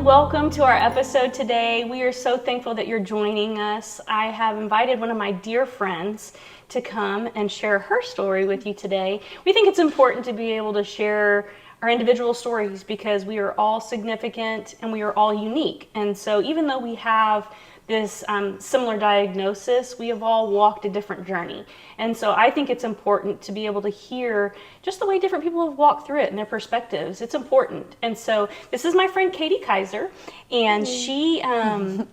welcome to our episode today. We are so thankful that you're joining us. I have invited one of my dear friends to come and share her story with you today. We think it's important to be able to share our individual stories because we are all significant and we are all unique. And so even though we have this similar diagnosis, we have all walked a different journey. And so I think it's important to be able to hear just the way different people have walked through it and their perspectives. It's important. And so this is my friend Katie Kaiser, and she, I'm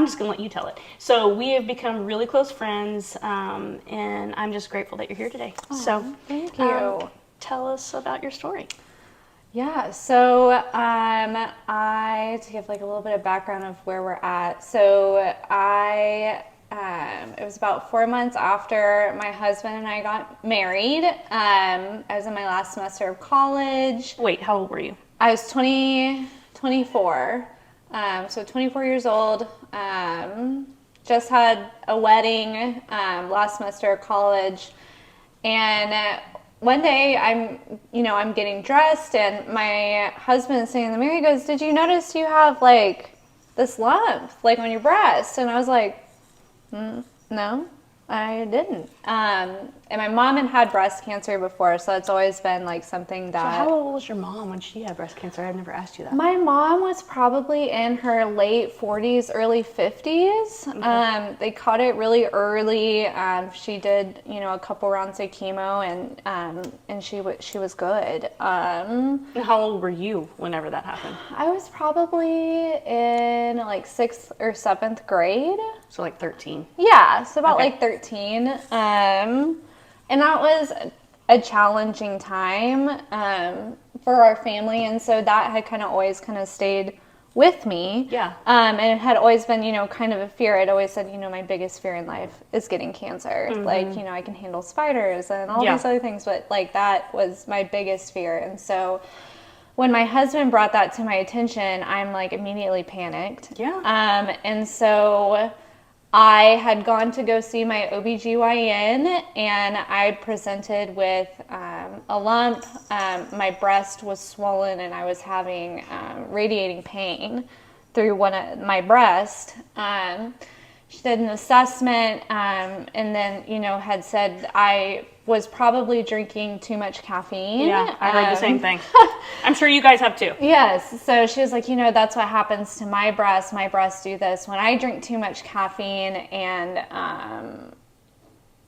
just gonna let you tell it. So we have become really close friends, and I'm just grateful that you're here today. So thank you. Tell us about your story. Yeah, so to give like a little bit of background of where we're at. So it was about 4 months after my husband and I got married. I was in my last semester of college. Wait, how old were you? I was 24. So 24 years old. Just had a wedding last semester of college, and one day I'm getting dressed and my husband is sitting in the mirror. He goes, "Did you notice you have like this lump like on your breast?" And I was like, "No, I didn't." And my mom had breast cancer before, so it's always been like something that. So how old was your mom when she had breast cancer? I've never asked you that. My mom was probably in her late 40s, early 50s. Okay. They caught it really early. She did, a couple rounds of chemo, and she was good. And how old were you whenever that happened? I was probably in like 6th or 7th grade. So like 13. Yeah, so about like 13. And that was a challenging time for our family, and so that had always stayed with me. Yeah. And it had always been, kind of a fear. I'd always said, my biggest fear in life is getting cancer. Mm-hmm. Like, I can handle spiders and all these other things, but like that was my biggest fear. And so when my husband brought that to my attention, I'm like immediately panicked. Yeah. And so I had gone to go see my OBGYN, and I presented with a lump. My breast was swollen, and I was having radiating pain through one of my breast. She did an assessment, and then, had said I was probably drinking too much caffeine. Yeah, I heard the same thing. I'm sure you guys have too. Yes. So she was like, that's what happens to my breasts. My breasts do this when I drink too much caffeine, and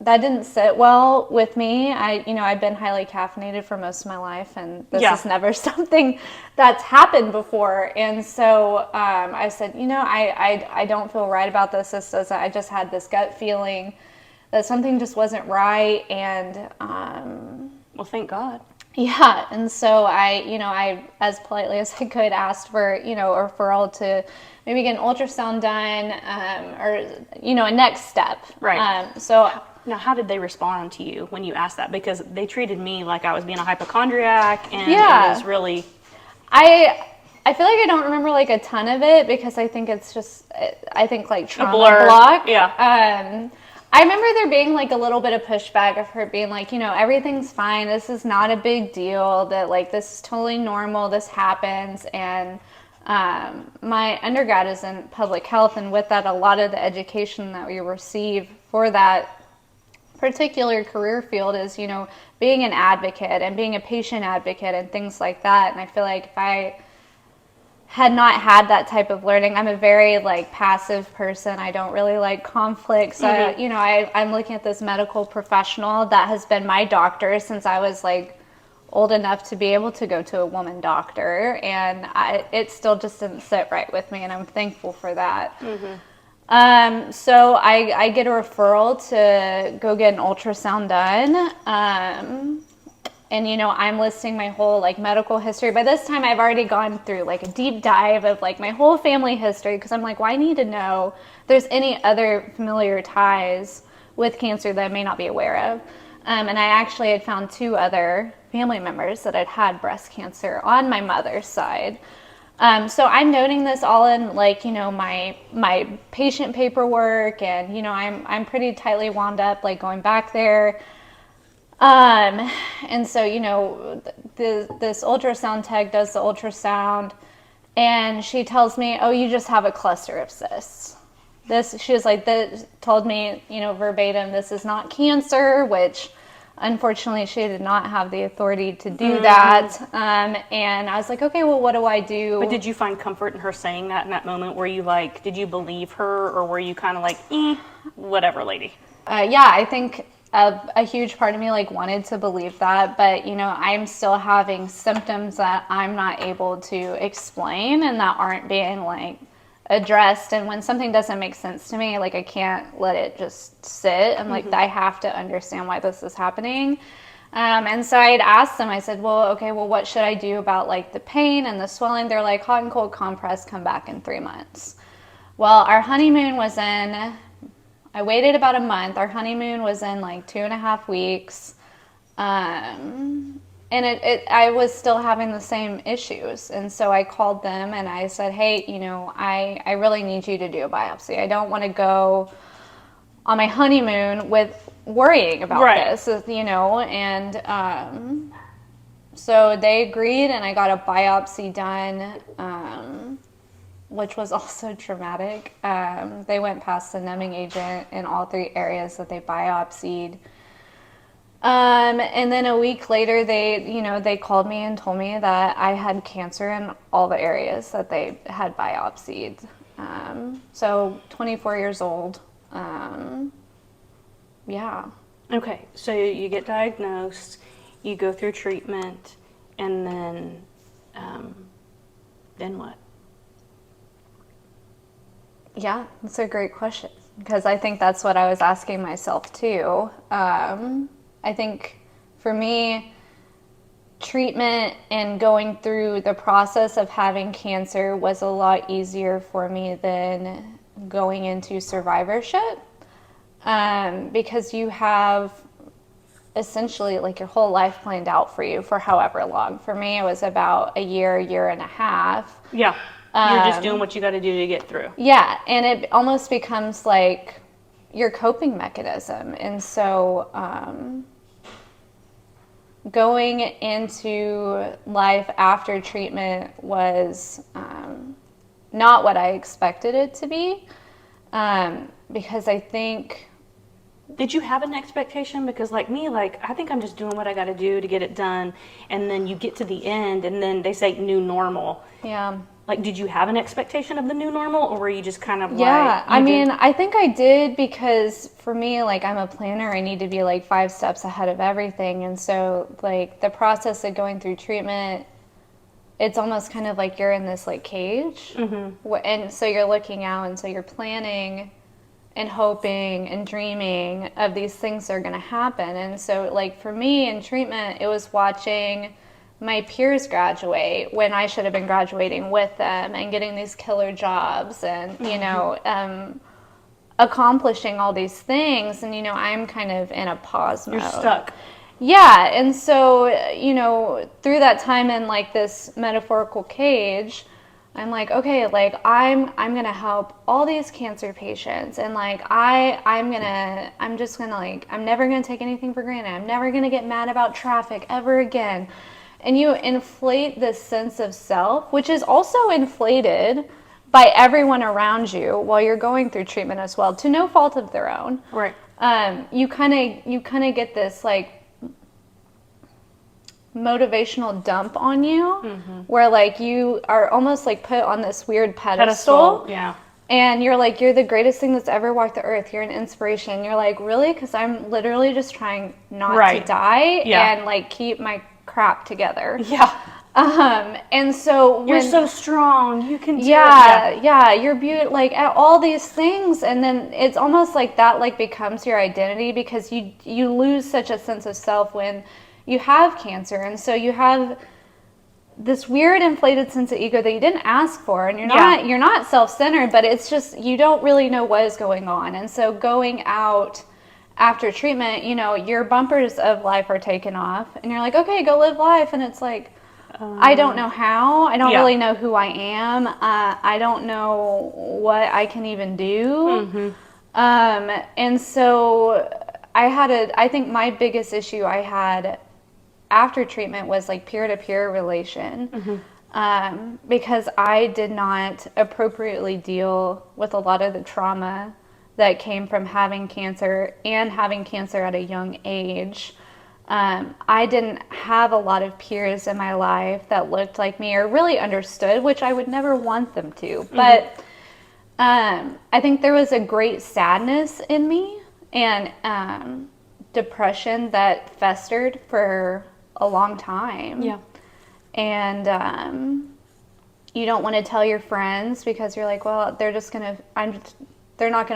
that didn't sit well with me. I've been highly caffeinated for most of my life, and this is never something that's happened before. And so I said, I don't feel right about this. I just had this gut feeling that something just wasn't right. And well, thank God. Yeah. And so I, as politely as I could, asked for, a referral to maybe get an ultrasound done, or, a next step. Right. Now, how did they respond to you when you asked that? Because they treated me like I was being a hypochondriac, and it was really... I feel like I don't remember like a ton of it, because I think it's just, like trauma block. Yeah. I remember there being like a little bit of pushback of her being like, everything's fine. This is not a big deal. That like, this is totally normal. This happens. And my undergrad is in public health, and with that, a lot of the education that we receive for that particular career field is, being an advocate and being a patient advocate and things like that. And I feel like if I had not had that type of learning, I'm a very like passive person. I don't really like conflict. So, I'm looking at this medical professional that has been my doctor since I was like old enough to be able to go to a woman doctor. And it still just didn't sit right with me. And I'm thankful for that. Mm-hmm. So I get a referral to go get an ultrasound done. And, I'm listing my whole like medical history. By this time, I've already gone through like a deep dive of like my whole family history, because I'm like, well, I need to know if there's any other familiar ties with cancer that I may not be aware of. And I actually had found 2 other family members that had had breast cancer on my mother's side. So I'm noting this all in like, my patient paperwork, and, I'm pretty tightly wound up like going back there. And so, this ultrasound tech does the ultrasound, And she tells me, oh, you just have a cluster of cysts. She was like, told me, verbatim, this is not cancer, which unfortunately she did not have the authority to do that. And I was like, okay, well, what do I do? But did you find comfort in her saying that in that moment? Were you like, did you believe her, or were you kind of like, whatever, lady? Yeah, I think a huge part of me like wanted to believe that, but I'm still having symptoms that I'm not able to explain and that aren't being like addressed. And when something doesn't make sense to me, like I can't let it just sit. I'm like, I have to understand why this is happening. And so I had asked them, I said, well, what should I do about like the pain and the swelling? They're like, hot and cold compress, come back in 3 months. Well, our honeymoon was I waited about a month. Our honeymoon was in like 2.5 weeks. And I was still having the same issues. And so I called them and I said, hey, I really need you to do a biopsy. I don't want to go on my honeymoon with worrying about this, and so they agreed and I got a biopsy done, which was also traumatic. They went past the numbing agent in all 3 areas that they biopsied. And then a week later, they called me and told me that I had cancer in all the areas that they had biopsied. So 24 years old. Yeah. Okay, so you get diagnosed, you go through treatment, and then what? Yeah, that's a great question, because I think that's what I was asking myself too. I think for me, treatment and going through the process of having cancer was a lot easier for me than going into survivorship, because you have essentially like your whole life planned out for you for however long. For me, it was about a year and a half. Yeah, you're just doing what you got to do to get through. Yeah, and it almost becomes like your coping mechanism. And so going into life after treatment was not what I expected it to be, because I think... Did you have an expectation? Because like me, I think I'm just doing what I got to do to get it done, and then you get to the end and then they say new normal. Yeah. Like, did you have an expectation of the new normal, or were you just kind of Yeah, I mean, I think I did, because for me, like, I'm a planner. I need to be like 5 steps ahead of everything. And so like the process of going through treatment, it's almost kind of like you're in this like cage. Mm-hmm. And so you're looking out, and so you're planning and hoping and dreaming of these things that are going to happen. And so like for me in treatment, it was watching my peers graduate when I should have been graduating with them and getting these killer jobs and, accomplishing all these things. And, I'm kind of in a pause mode. You're stuck. Yeah. And so, through that time in like this metaphorical cage, I'm like, okay, like I'm going to help all these cancer patients. And like, I'm never going to take anything for granted. I'm never going to get mad about traffic ever again. And you inflate this sense of self, which is also inflated by everyone around you while you're going through treatment as well, to no fault of their own. Right. You kind of get this like motivational dump on you, where like you are almost like put on this weird pedestal. Yeah. And you're like, you're the greatest thing that's ever walked the earth. You're an inspiration. You're like, really? Because I'm literally just trying not to die and like keep my crap together. Yeah. And so you're so strong. You can do it. Yeah. You're beautiful. Like at all these things, and then it's almost like that like becomes your identity, because you lose such a sense of self when you have cancer. And so you have this weird inflated sense of ego that you didn't ask for, and you're not self-centered, but it's just you don't really know what is going on. And so going out after treatment, your bumpers of life are taken off, and you're like, okay, go live life. And it's like, I don't know how. I don't really know who I am. I don't know what I can even do. And so I think my biggest issue I had after treatment was like peer-to-peer relation. because I did not appropriately deal with a lot of the trauma that came from having cancer and having cancer at a young age. I didn't have a lot of peers in my life that looked like me or really understood, which I would never want them to. But I think there was a great sadness in me and depression that festered for a long time. Yeah. And you don't want to tell your friends because you're like, well, they're not going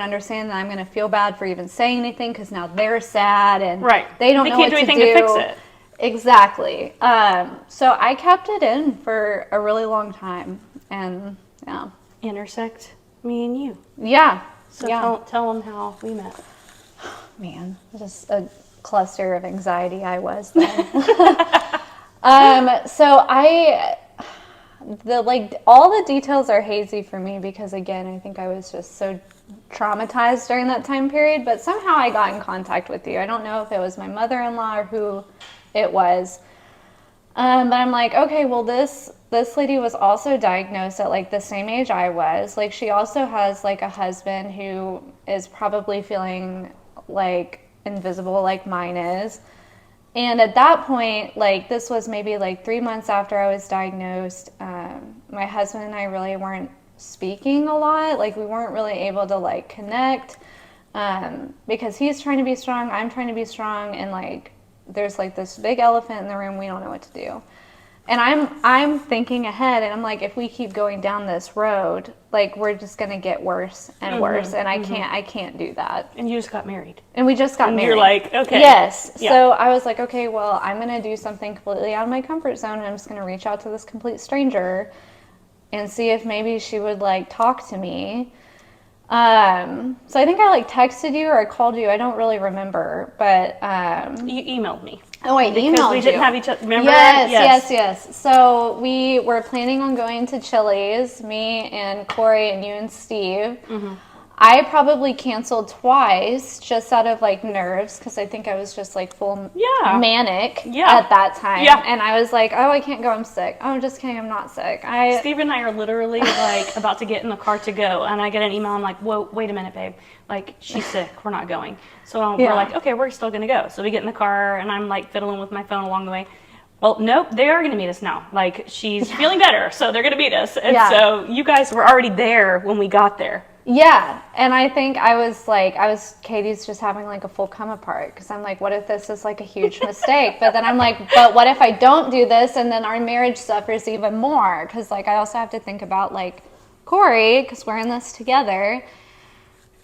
to understand that I'm going to feel bad for even saying anything because now they're sad and they don't know what to do. They can't do anything to fix it. Exactly. So I kept it in for a really long time, and yeah. Intersect me and you. Yeah. So yeah. tell them how we met. Man, just a cluster of anxiety I was then. So all the details are hazy for me because, again, I think I was just so traumatized during that time period, but somehow I got in contact with you. I don't know if it was my mother-in-law or who it was. But I'm like, okay, well, this lady was also diagnosed at like the same age I was. Like, she also has like a husband who is probably feeling like invisible like mine is. And at that point, like, this was maybe like 3 months after I was diagnosed. My husband and I really weren't speaking a lot. Like, we weren't really able to like connect because he's trying to be strong, I'm trying to be strong, and like there's like this big elephant in the room. We don't know what to do. And I'm thinking ahead, and I'm like, if we keep going down this road, like, we're just gonna get worse and worse. And I can't do that. And you just got married. And we just got married. You're like, okay. Yes. Yeah. So I was like, okay, well, I'm gonna do something completely out of my comfort zone, and I'm just gonna reach out to this complete stranger and see if maybe she would like talk to me. So I think I like texted you or I called you. I don't really remember, but You emailed me. oh wait, Because emailed we you. didn't have each other. Remember? Yes. So we were planning on going to Chili's, me and Corey and you and Steve. Mm-hmm. I probably canceled twice just out of like nerves because I think I was just like full manic at that time. Yeah. And I was like, oh, I can't go, I'm sick. Oh, just kidding, I'm not sick. Steve and I are literally like about to get in the car to go, and I get an email. I'm like, whoa, wait a minute, babe. Like, she's sick. We're not going. So we're like, okay, we're still going to go. So we get in the car, and I'm like fiddling with my phone along the way. Well, nope, they are going to meet us now. Like, she's feeling better, so they're going to meet us. And so you guys were already there when we got there. Yeah, and I think Katie's just having like a full come apart because I'm like, what if this is like a huge mistake? But then I'm like, but what if I don't do this and then our marriage suffers even more? Because like I also have to think about like Corey because we're in this together.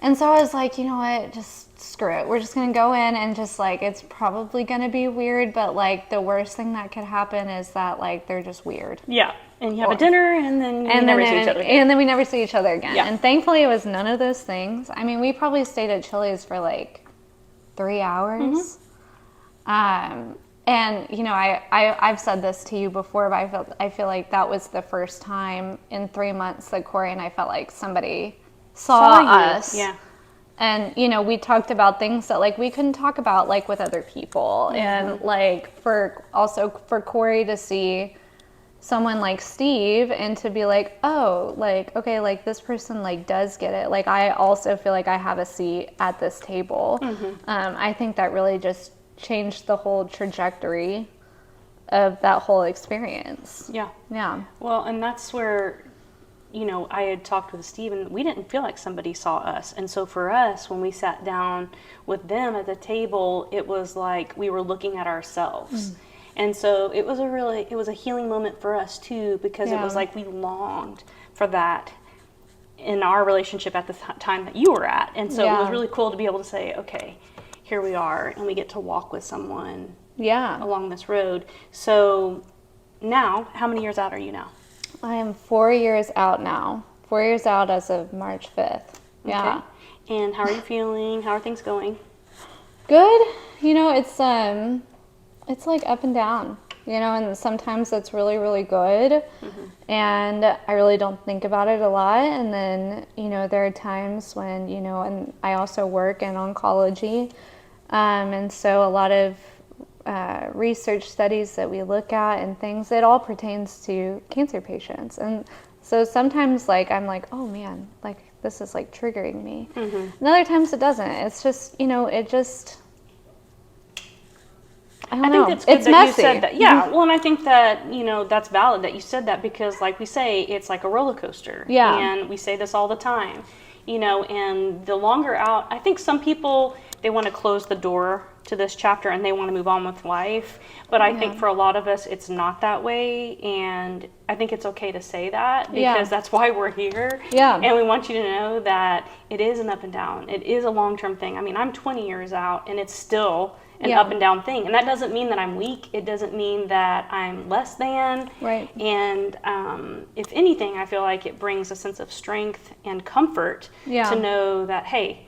And so I was like, you know what, just screw it. We're just going to go in and just like, it's probably going to be weird, but like the worst thing that could happen is that like they're just weird. Yeah. And you have a dinner, and then we never see each other again. And then we never see each other again. Yeah. And thankfully, it was none of those things. I mean, we probably stayed at Chili's for like 3 hours. Mm-hmm. And, you know, I've said this to you before, but I feel like that was the first time in 3 months that Corey and I felt like somebody saw us. Yeah. And, you know, we talked about things that, like, we couldn't talk about, like, with other people. Mm-hmm. And, like, for Corey to see someone like Steve and to be like, oh, like, okay, like this person like does get it. Like, I also feel like I have a seat at this table. Mm-hmm. I think that really just changed the whole trajectory of that whole experience. Yeah. Yeah. Well, and that's where, you know, I had talked with Steve and we didn't feel like somebody saw us. And so for us, when we sat down with them at the table, it was like we were looking at ourselves. Mm. And so it was a healing moment for us too, because it was like we longed for that in our relationship at the time that you were at. And so it was really cool to be able to say, okay, here we are, and we get to walk with someone along this road. So now, how many years out are you now? I am 4 years out now. 4 years out as of March 5th. Yeah. Okay. And how are you feeling? How are things going? Good. You know, it's like up and down, you know, and sometimes it's really, really good. Mm-hmm. And I really don't think about it a lot. And then, you know, there are times when, you know, and I also work in oncology. And so a lot of research studies that we look at and things, it all pertains to cancer patients. And so sometimes like I'm like, oh man, like this is like triggering me. And other times it doesn't. It's just, it just, I don't know. think it's good It's that messy. you said that. Yeah, well, and I think that, that's valid that you said that, because like we say, it's like a roller coaster. Yeah. And we say this all the time, and the longer out, I think some people, they want to close the door to this chapter and they want to move on with life. But I think for a lot of us, it's not that way. And I think it's okay to say that, because that's why we're here. Yeah. And we want you to know that it is an up and down. It is a long-term thing. I mean, I'm 20 years out and it's still an up and down thing. And that doesn't mean that I'm weak. It doesn't mean that I'm less than. Right. And if anything, I feel like it brings a sense of strength and comfort to know that, hey,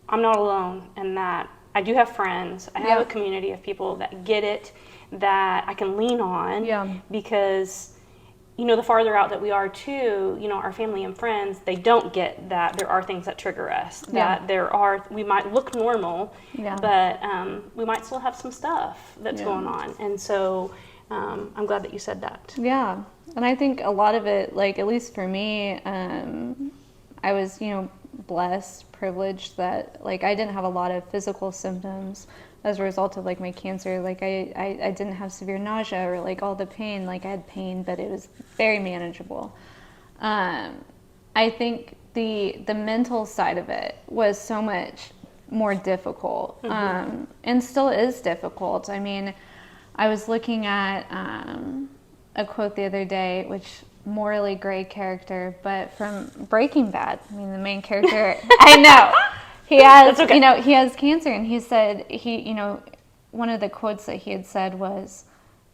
I'm not alone, and that I do have friends. I have a community of people that get it, that I can lean on, because the farther out that we are too, our family and friends, they don't get that there are things that trigger us, that we might look normal, but we might still have some stuff that's going on. And so I'm glad that you said that. Yeah. And I think a lot of it, like, at least for me, I was, blessed, privileged that, like, I didn't have a lot of physical symptoms as a result of like my cancer. Like I didn't have severe nausea or like all the pain. Like I had pain, but it was very manageable. I think the mental side of it was so much more difficult, and still is difficult. I mean, I was looking at a quote the other day, which morally gray character, but from Breaking Bad. I mean, the main character, I know. He has, he has cancer, and he said, one of the quotes that he had said was,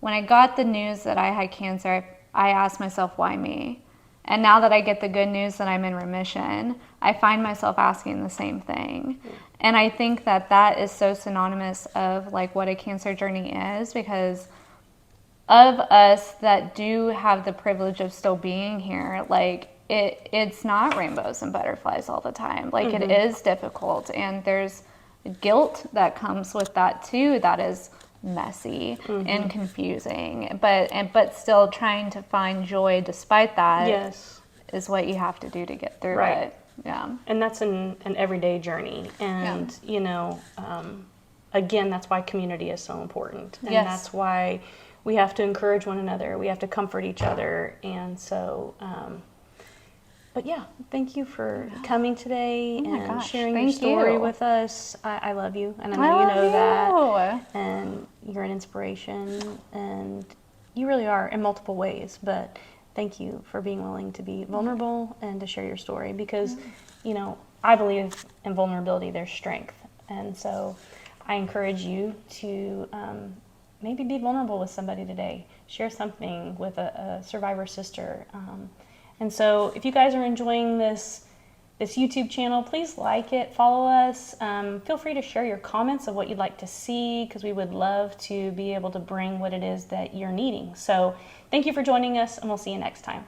when I got the news that I had cancer, I asked myself, why me? And now that I get the good news that I'm in remission, I find myself asking the same thing. And I think that that is so synonymous of like what a cancer journey is, because of us that do have the privilege of still being here, like, it's not rainbows and butterflies all the time. Like it is difficult, and there's guilt that comes with that too. That is messy and confusing, but still trying to find joy despite that is what you have to do to get through it. Yeah, and that's an everyday journey, and again, that's why community is so important, and that's why we have to encourage one another. We have to comfort each other, and so. But yeah, thank you for coming today and sharing your story with us. I love you, and I know you know that. And you're an inspiration, and you really are in multiple ways. But thank you for being willing to be vulnerable and to share your story, because, I believe in vulnerability, there's strength. And so I encourage you to maybe be vulnerable with somebody today. Share something with a survivor sister. And so if you guys are enjoying this YouTube channel, please like it, follow us. Feel free to share your comments of what you'd like to see, because we would love to be able to bring what it is that you're needing. So thank you for joining us, and we'll see you next time.